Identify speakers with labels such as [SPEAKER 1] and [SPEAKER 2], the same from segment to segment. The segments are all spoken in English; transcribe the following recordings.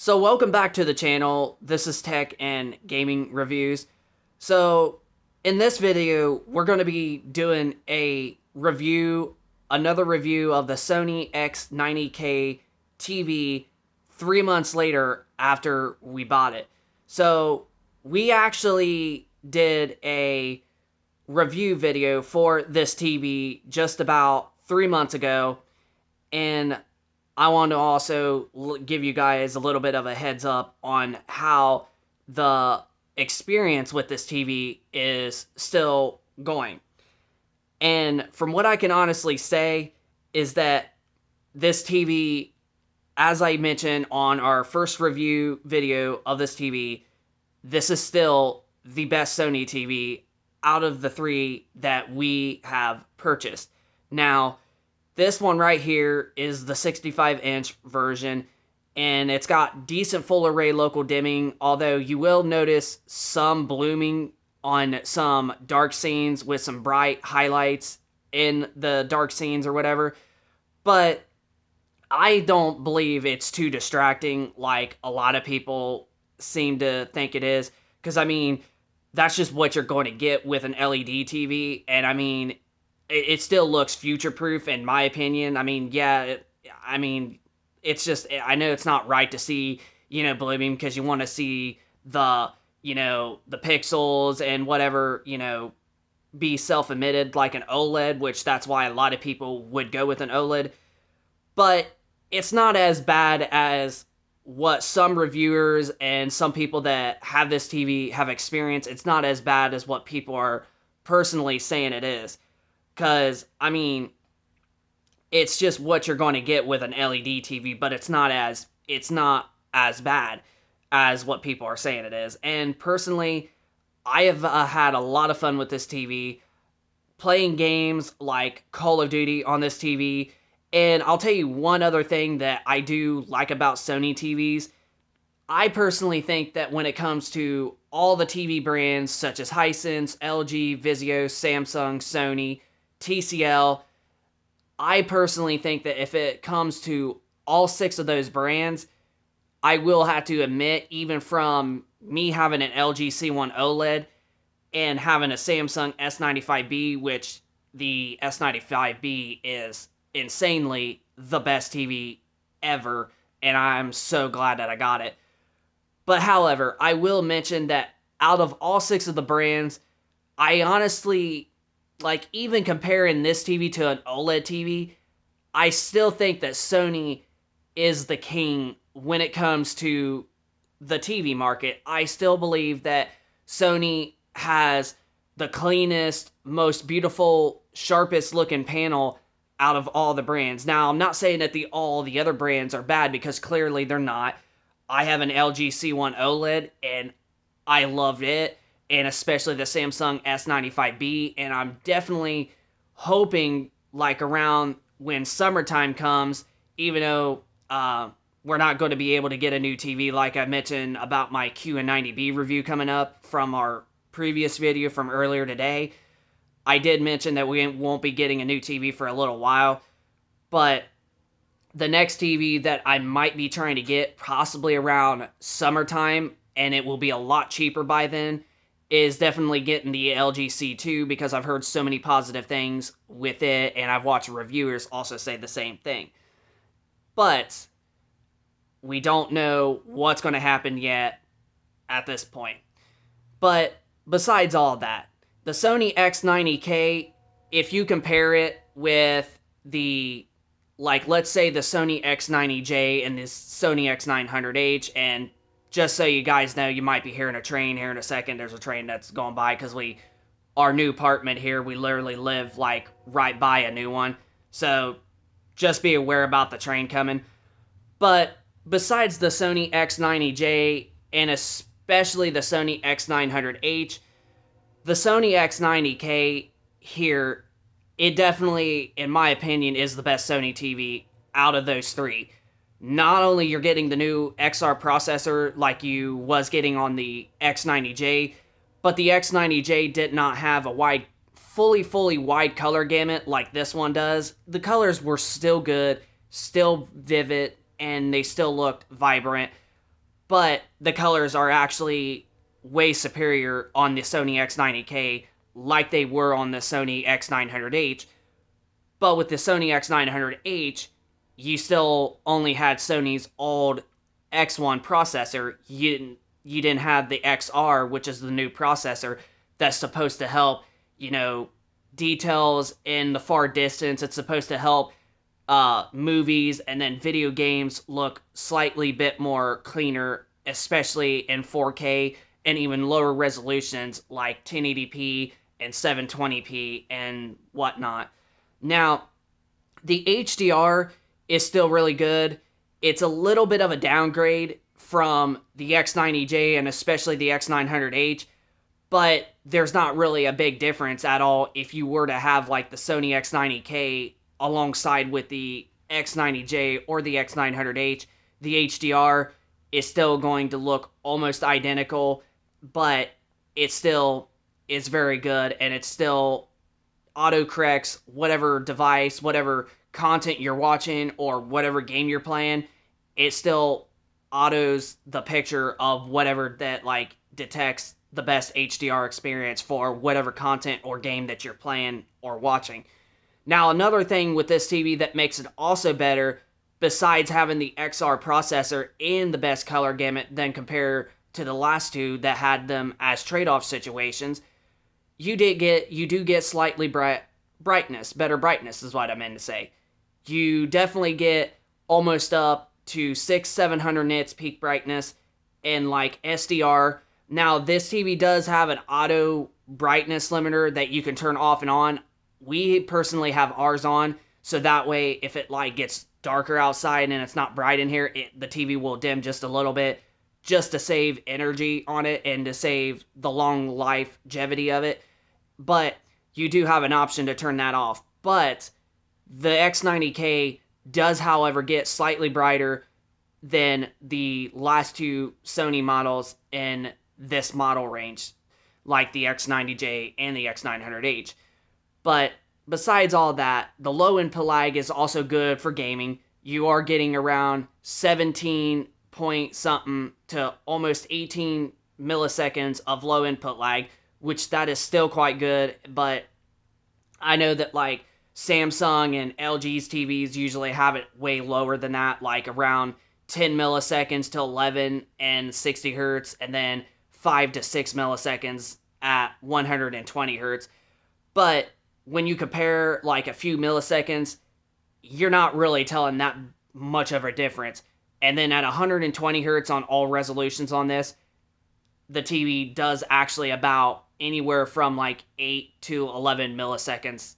[SPEAKER 1] So welcome back to the channel. This is Tech and Gaming Reviews. So in this video, we're going to be doing another review of the Sony X90K TV 3 months later after we bought it. So we actually did a review video for this TV just about 3 months ago, and I want to also give you guys a little bit of a heads up on how the experience with this TV is still going. And from what I can honestly say is that this TV, as I mentioned on our first review video of this TV, this is still the best Sony TV out of the three that we have purchased. Now, this one right here is the 65-inch version, and it's got decent full array local dimming, although you will notice some blooming on some dark scenes with some bright highlights in the dark scenes or whatever. But I don't believe it's too distracting like a lot of people seem to think it is, because I mean, that's just what you're going to get with an LED TV, and I mean, it still looks future-proof in my opinion. I mean, yeah, it's just, I know it's not right to see, blooming, because you want to see the, the pixels and whatever, be self-emitted like an OLED, which that's why a lot of people would go with an OLED. But it's not as bad as what some reviewers and some people that have this TV have experienced. It's not as bad as what people are personally saying it is. Because, I mean, it's just what you're going to get with an LED TV, but it's not as bad as what people are saying it is. And personally, I have had a lot of fun with this TV, playing games like Call of Duty on this TV. And I'll tell you one other thing that I do like about Sony TVs. I personally think that when it comes to all the TV brands such as Hisense, LG, Vizio, Samsung, Sony, TCL, I personally think that if it comes to all 6 of those brands, I will have to admit, even from me having an LG C1 OLED and having a Samsung S95B, which the S95B is insanely the best TV ever, and I'm so glad that I got it. But however, I will mention that out of all 6 of the brands, I honestly, like, even comparing this TV to an OLED TV, I still think that Sony is the king when it comes to the TV market. I still believe that Sony has the cleanest, most beautiful, sharpest looking panel out of all the brands. Now, I'm not saying that all the other brands are bad, because clearly they're not. I have an LG C1 OLED, and I loved it, and especially the Samsung S95B, and I'm definitely hoping, like, around when summertime comes, even though we're not going to be able to get a new TV, like I mentioned about my Q90B review coming up from our previous video from earlier today. I did mention that we won't be getting a new TV for a little while, but the next TV that I might be trying to get, possibly around summertime, and it will be a lot cheaper by then, is definitely getting the LG C2, because I've heard so many positive things with it, and I've watched reviewers also say the same thing. But we don't know what's going to happen yet at this point. But besides all that, the Sony X90K, if you compare it with the, like, let's say the Sony X90J and this Sony X900H, and just so you guys know, you might be hearing a train here in a second. There's a train that's going by, because our new apartment here, we literally live, like, right by a new one. So just be aware about the train coming. But besides the Sony X90J, and especially the Sony X900H, the Sony X90K here, it definitely, in my opinion, is the best Sony TV out of those 3. Not only you're getting the new XR processor like you was getting on the X90J, but the X90J did not have a fully wide color gamut like this one does. The colors were still good, still vivid, and they still looked vibrant. but the colors are actually way superior on the Sony X90K like they were on the Sony X900H. But with the Sony X900H, you still only had Sony's old X1 processor. You didn't have the XR, which is the new processor that's supposed to help, details in the far distance. It's supposed to help movies and then video games look slightly bit more cleaner, especially in 4K and even lower resolutions like 1080p and 720p and whatnot. Now, the HDR is still really good. It's a little bit of a downgrade from the X90J and especially the X900H, but there's not really a big difference at all if you were to have like the Sony X90K alongside with the X90J or the X900H. The HDR is still going to look almost identical, but it still is very good, and it still autocorrects whatever device, whatever content you're watching, or whatever game you're playing. It still autos the picture of whatever that like detects the best HDR experience for whatever content or game that you're playing or watching. Now, another thing with this TV that makes it also better, besides having the XR processor and the best color gamut than compared to the last two that had them as trade-off situations, you do get slightly brightness, better brightness is what I meant to say. You definitely get almost up to 600-700 nits peak brightness and like SDR. Now, this TV does have an auto brightness limiter that you can turn off and on. We personally have ours on, so that way if it like gets darker outside and it's not bright in here, the TV will dim just a little bit, just to save energy on it and to save the long longevity of it. But you do have an option to turn that off. But the X90K does, however, get slightly brighter than the last two Sony models in this model range, like the X90J and the X900H. But besides all that, the low input lag is also good for gaming. You are getting around 17 point something to almost 18 milliseconds of low input lag, which that is still quite good. But I know that like Samsung and LG's TVs usually have it way lower than that, like around 10 milliseconds to 11 and 60 hertz, and then 5 to 6 milliseconds at 120 hertz. But when you compare like a few milliseconds, you're not really telling that much of a difference. And then at 120 hertz on all resolutions on this, the TV does actually about anywhere from like 8 to 11 milliseconds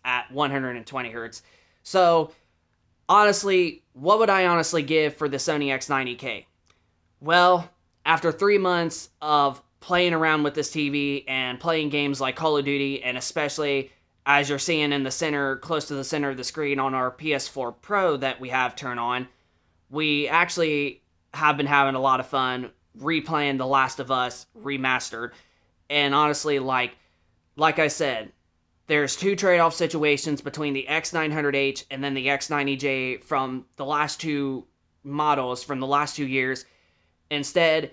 [SPEAKER 1] at 120 hertz. So honestly, what would I honestly give for the Sony X90K? Well, after 3 months of playing around with this TV and playing games like Call of Duty, and especially as you're seeing in the center, close to the center of the screen on our PS4 Pro that we have turned on, we actually have been having a lot of fun replaying The Last of Us Remastered. And honestly, like I said, there's two trade-off situations between the X900H and then the X90J from the last two models from the last 2 years. Instead,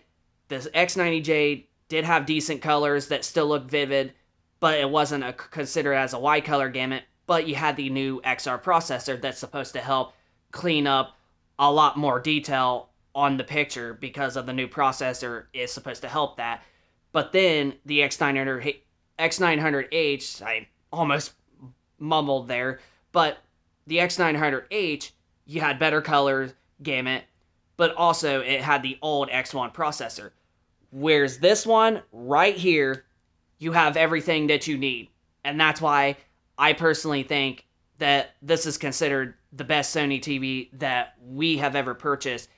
[SPEAKER 1] the X90J did have decent colors that still look vivid, but it wasn't considered as a wide color gamut. But you had the new XR processor that's supposed to help clean up a lot more detail on the picture because of the new processor is supposed to help that. But then the X900H, I almost mumbled there, but the X900H, you had better color gamut, but also it had the old X1 processor. Whereas this one, right here, you have everything that you need. And that's why I personally think that this is considered the best Sony TV that we have ever purchased.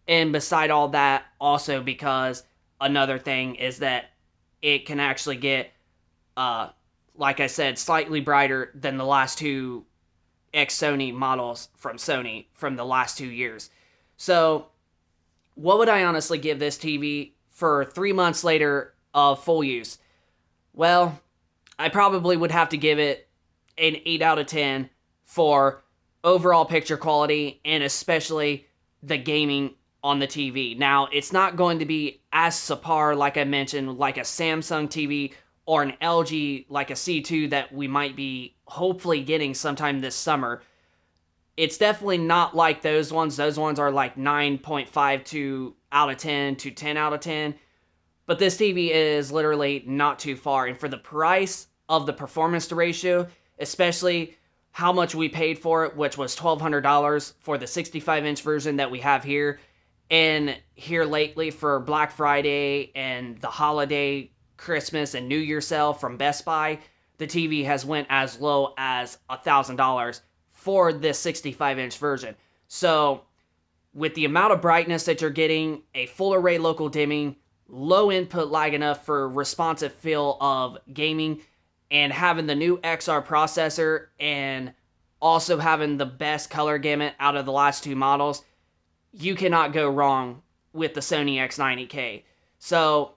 [SPEAKER 1] And beside all that, also because another thing is that it can actually get, like I said, slightly brighter than the last two Sony models from Sony from the last 2 years. So, what would I honestly give this TV for 3 months later of full use? Well, I probably would have to give it an 8 out of 10 for overall picture quality and especially the gaming on the TV. Now, it's not going to be as subpar, like I mentioned, like a Samsung TV or an LG, like a C2 that we might be hopefully getting sometime this summer. It's definitely not like those ones. Those ones are like 9.52 out of 10 to 10 out of 10. But this TV is literally not too far. And for the price of the performance to ratio, especially how much we paid for it, which was $1,200 for the 65-inch version that we have here, and here lately for Black Friday and the holiday, Christmas, and New Year sale from Best Buy, the TV has went as low as $1,000 for this 65-inch version. So with the amount of brightness that you're getting, a full array local dimming, low input lag enough for responsive feel of gaming, and having the new XR processor, and also having the best color gamut out of the last two models, you cannot go wrong with the Sony X90K. So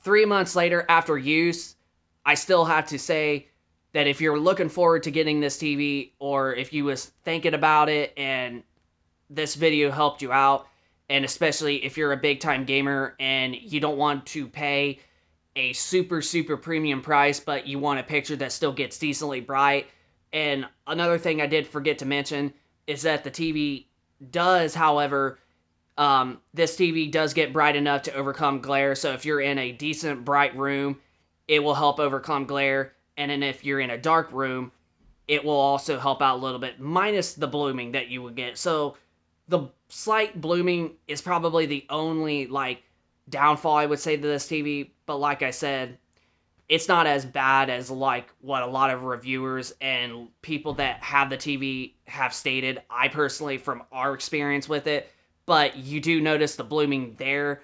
[SPEAKER 1] 3 months later after use, I still have to say that if you're looking forward to getting this TV, or if you was thinking about it and this video helped you out, and especially if you're a big time gamer and you don't want to pay a super premium price, but you want a picture that still gets decently bright. And another thing I did forget to mention is that the TV does, however, this TV does get bright enough to overcome glare. So if you're in a decent bright room, it will help overcome glare. And then if you're in a dark room, it will also help out a little bit, minus the blooming that you would get. So the slight blooming is probably the only, like, downfall I would say to this TV. But like I said, it's not as bad as, like, what a lot of reviewers and people that have the TV have stated. I personally, from our experience with it, but you do notice the blooming there.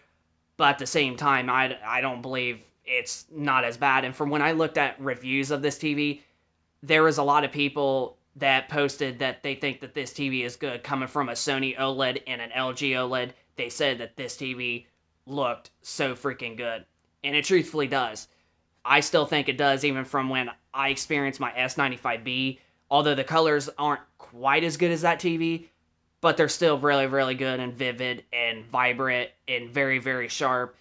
[SPEAKER 1] But at the same time, I don't believe it's not as bad. And from when I looked at reviews of this TV, there was a lot of people that posted that they think that this TV is good. Coming from a Sony OLED and an LG OLED, they said that this TV looked so freaking good. And it truthfully does. I still think it does, even from when I experienced my S95B. Although the colors aren't quite as good as that TV, but they're still really good and vivid and vibrant and very sharp.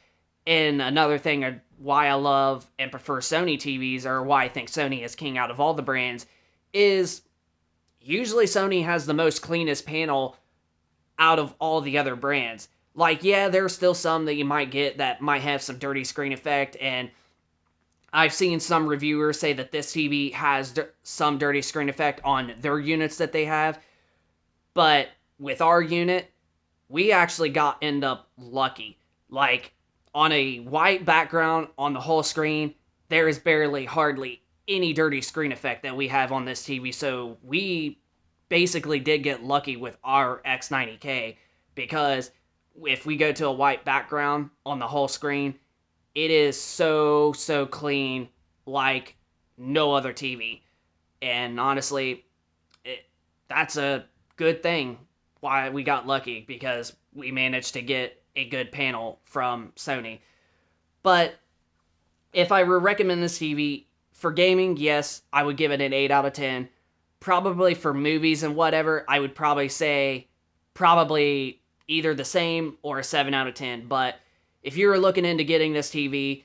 [SPEAKER 1] And another thing why I love and prefer Sony TVs, or why I think Sony is king out of all the brands, is usually Sony has the most cleanest panel out of all the other brands. Like, yeah, there's still some that you might get that might have some dirty screen effect, and I've seen some reviewers say that this TV has some dirty screen effect on their units that they have. But with our unit, we actually end up lucky. Like, on a white background on the whole screen, there is hardly any dirty screen effect that we have on this TV. So we basically did get lucky with our X90K, because if we go to a white background on the whole screen, it is so clean, like no other TV. And honestly, that's a good thing why we got lucky, because we managed to get a good panel from Sony. But if I were to recommend this TV for gaming, yes, I would give it an 8 out of 10. Probably for movies and whatever, I would probably say either the same or a 7 out of 10. But if you were looking into getting this TV,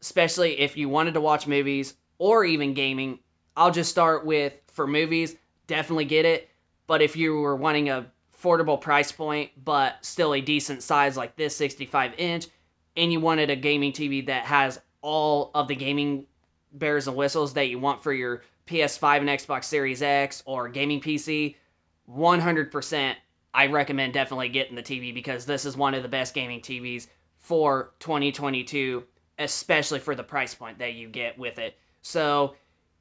[SPEAKER 1] especially if you wanted to watch movies or even gaming, I'll just start with, for movies, definitely get it. But if you were wanting a affordable price point, but still a decent size like this 65-inch, and you wanted a gaming TV that has all of the gaming bells and whistles that you want for your PS5 and Xbox Series X or gaming PC, 100% I recommend definitely getting the TV, because this is one of the best gaming TVs for 2022, especially for the price point that you get with it. So,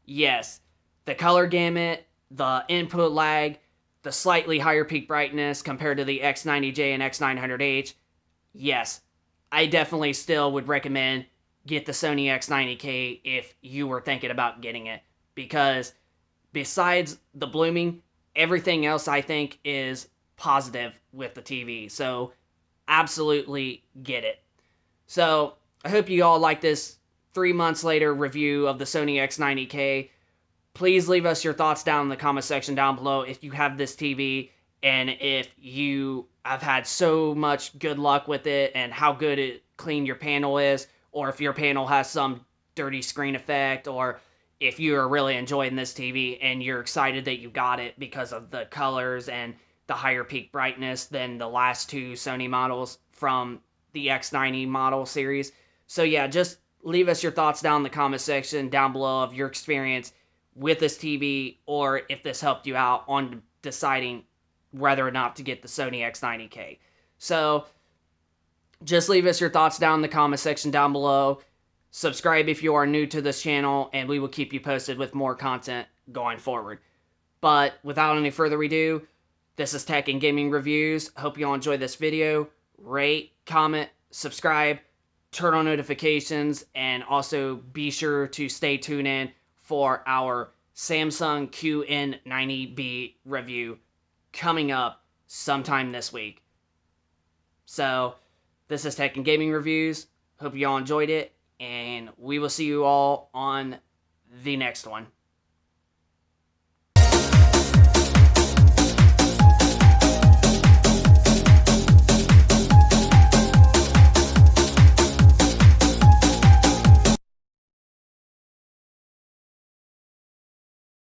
[SPEAKER 1] yes, the color gamut, the input lag, the slightly higher peak brightness compared to the X90J and X900H, yes, I definitely still would recommend get the Sony X90K if you were thinking about getting it. Because besides the blooming, everything else I think is positive with the TV. So absolutely get it. So I hope you all like this 3 months later review of the Sony X90K. Please leave us your thoughts down in the comment section down below if you have this TV, and if you I've had so much good luck with it, and how good it clean your panel is, or if your panel has some dirty screen effect, or if you're really enjoying this TV and you're excited that you got it because of the colors and the higher peak brightness than the last two Sony models from the X90 model series. So yeah, just leave us your thoughts down in the comment section down below of your experience with this TV, or if this helped you out on deciding whether or not to get the Sony X90K. So just leave us your thoughts down in the comment section down below. Subscribe if you are new to this channel, and we will keep you posted with more content going forward. But without any further ado, this is Tech and Gaming Reviews. Hope you all enjoyed this video. Rate, comment, subscribe, turn on notifications, and also be sure to stay tuned in for our Samsung QN90B review coming up sometime this week. So, this is Tech and Gaming Reviews. Hope you all enjoyed it, and we will see you all on the next one.